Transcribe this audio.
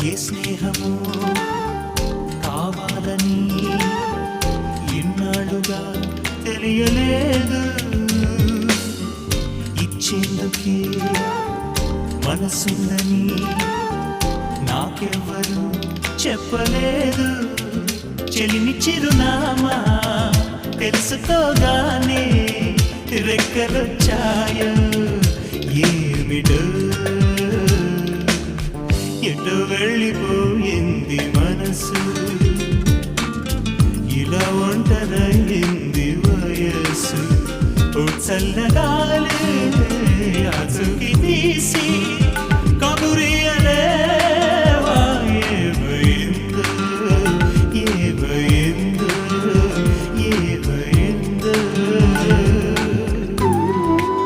ఏ స్నేహము కావాలని ఇన్నాళ్ళుగా తెలియలేదు. ఇచ్చేందుకే మనసుందని నాకెవ్వరు చెప్పలేదు. చెలిమి చిరునామా తెలుసుకోగానే రెక్కలొచ్చాయో ఏమిటో, ఎటు వెళ్ళిపోయింది మనసు, ఇలా ఒంటరయింది వయస్సు. ఓ చల్లగాలి